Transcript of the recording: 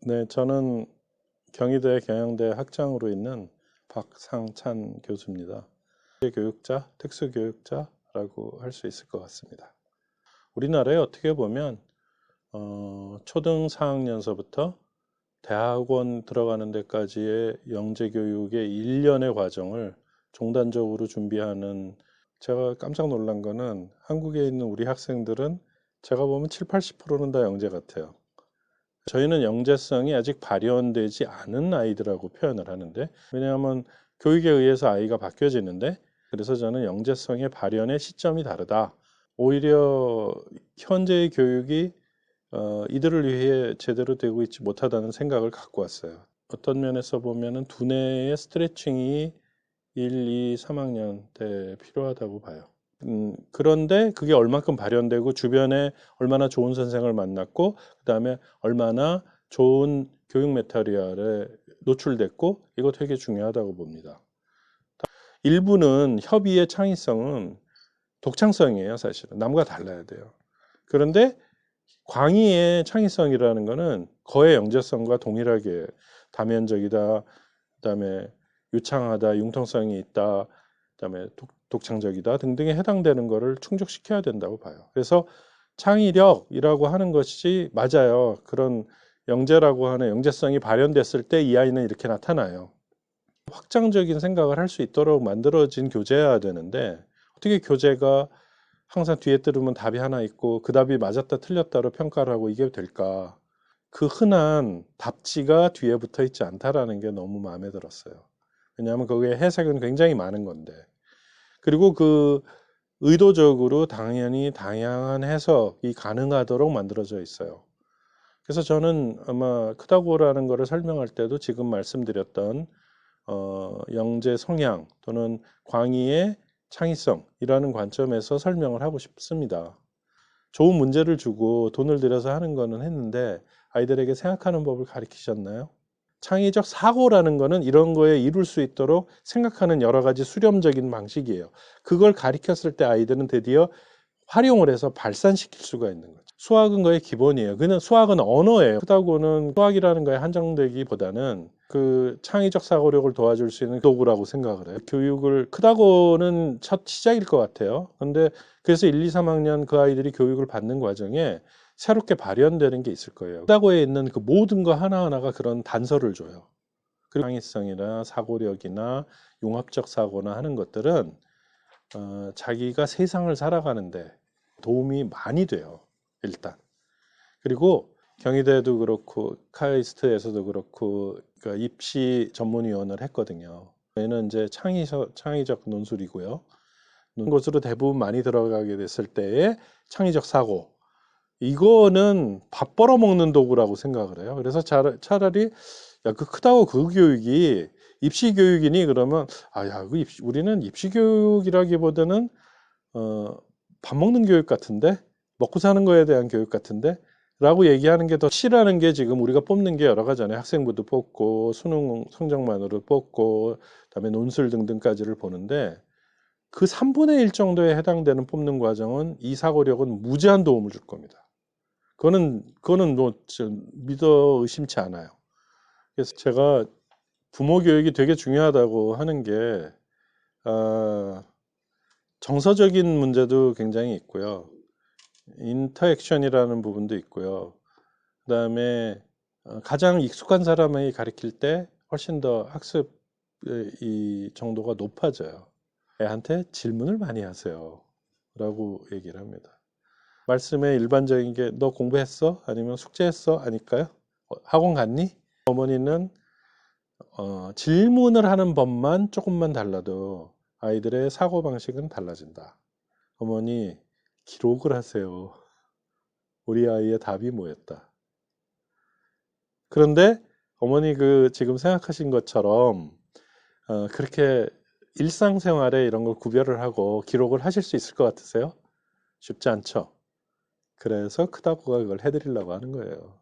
네, 저는 경희대 경영대 학장으로 있는 박상찬 교수입니다. 교육자, 특수교육자라고 할 수 있을 것 같습니다. 우리나라에 어떻게 보면 초등 4학년서부터 대학원 들어가는 데까지의 영재교육의 1년의 과정을 종단적으로 준비하는, 제가 깜짝 놀란 거는 한국에 있는 우리 학생들은 제가 보면 7, 80%는 다 영재 같아요. 저희는 영재성이 아직 발현되지 않은 아이들하고 표현을 하는데, 왜냐하면 교육에 의해서 아이가 바뀌어지는데, 그래서 저는 영재성의 발현의 시점이 다르다. 오히려 현재의 교육이 이들을 위해 제대로 되고 있지 못하다는 생각을 갖고 왔어요. 어떤 면에서 보면은 두뇌의 스트레칭이 1, 2, 3학년 때 필요하다고 봐요. 그런데 그게 얼만큼 발현되고 주변에 얼마나 좋은 선생을 만났고 그 다음에 얼마나 좋은 교육 메타리얼에 노출됐고, 이거 되게 중요하다고 봅니다. 일부는 협의의 창의성은 독창성이에요. 사실은 남과 달라야 돼요. 그런데 광의의 창의성이라는 거는 거의 영재성과 동일하게 다면적이다, 그다음에 유창하다, 융통성이 있다, 그다음에 독창적이다 등등에 해당되는 거를 충족시켜야 된다고 봐요. 그래서 창의력이라고 하는 것이 맞아요. 그런 영재라고 하는 영재성이 발현됐을 때 이 아이는 이렇게 나타나요. 확장적인 생각을 할 수 있도록 만들어진 교재여야 되는데, 어떻게 교재가 항상 뒤에 들으면 답이 하나 있고 그 답이 맞았다 틀렸다로 평가를 하고 이게 될까? 그 흔한 답지가 뒤에 붙어 있지 않다라는 게 너무 마음에 들었어요. 왜냐하면 거기에 해석은 굉장히 많은 건데, 그리고 그 의도적으로 당연히 다양한 해석이 가능하도록 만들어져 있어요. 그래서 저는 아마 크다고라는 거를 설명할 때도 지금 말씀드렸던 영재 성향 또는 광의의 창의성이라는 관점에서 설명을 하고 싶습니다. 좋은 문제를 주고 돈을 들여서 하는 거는 했는데 아이들에게 생각하는 법을 가르치셨나요? 창의적 사고라는 거는 이런 거에 이룰 수 있도록 생각하는 여러 가지 수렴적인 방식이에요. 그걸 가르쳤을 때 아이들은 드디어 활용을 해서 발산시킬 수가 있는 거죠. 수학은 거의 기본이에요. 그냥 수학은 언어예요. 크다고는 수학이라는 거에 한정되기보다는 그 창의적 사고력을 도와줄 수 있는 도구라고 생각을 해요. 교육을 크다고는 첫 시작일 것 같아요. 근데 그래서 1, 2, 3학년 그 아이들이 교육을 받는 과정에 새롭게 발현되는 게 있을 거예요. 크다고에 있는 그 모든 거 하나하나가 그런 단서를 줘요. 그리고 창의성이나 사고력이나 융합적 사고나 하는 것들은 자기가 세상을 살아가는데 도움이 많이 돼요. 일단. 그리고 경희대도 그렇고 카이스트에서도 그렇고 그러니까 입시 전문위원을 했거든요. 저희는 이제 창의적 논술이고요. 곳으로 대부분 많이 들어가게 됐을 때의 창의적 사고, 이거는 밥 벌어먹는 도구라고 생각을 해요. 그래서 차라리 야, 그 크다고 그 교육이 입시 교육이니 그러면 우리는 입시 교육이라기보다는 밥 먹는 교육 같은데, 먹고 사는 거에 대한 교육 같은데 라고 얘기하는 게 더 싫어하는 게, 지금 우리가 뽑는 게 여러 가지잖아요. 학생부도 뽑고 수능 성적만으로 뽑고 그다음에 논술 등등까지를 보는데, 그 3분의 1 정도에 해당되는 뽑는 과정은 이 사고력은 무제한 도움을 줄 겁니다. 그거는 뭐 믿어 의심치 않아요. 그래서 제가 부모 교육이 되게 중요하다고 하는 게 정서적인 문제도 굉장히 있고요. 인터액션이라는 부분도 있고요. 그 다음에 가장 익숙한 사람이 가르칠 때 훨씬 더 학습 이 정도가 높아져요. 애한테 질문을 많이 하세요 라고 얘기를 합니다. 말씀에 일반적인 게 너 공부했어? 아니면 숙제했어? 아닐까요? 학원 갔니? 어머니는 질문을 하는 법만 조금만 달라도 아이들의 사고방식은 달라진다. 어머니, 기록을 하세요. 우리 아이의 답이 뭐였다. 그런데 어머니 지금 생각하신 것처럼 그렇게 일상생활에 이런 걸 구별을 하고 기록을 하실 수 있을 것 같으세요? 쉽지 않죠. 그래서 크다고가 그걸 해드리려고 하는 거예요.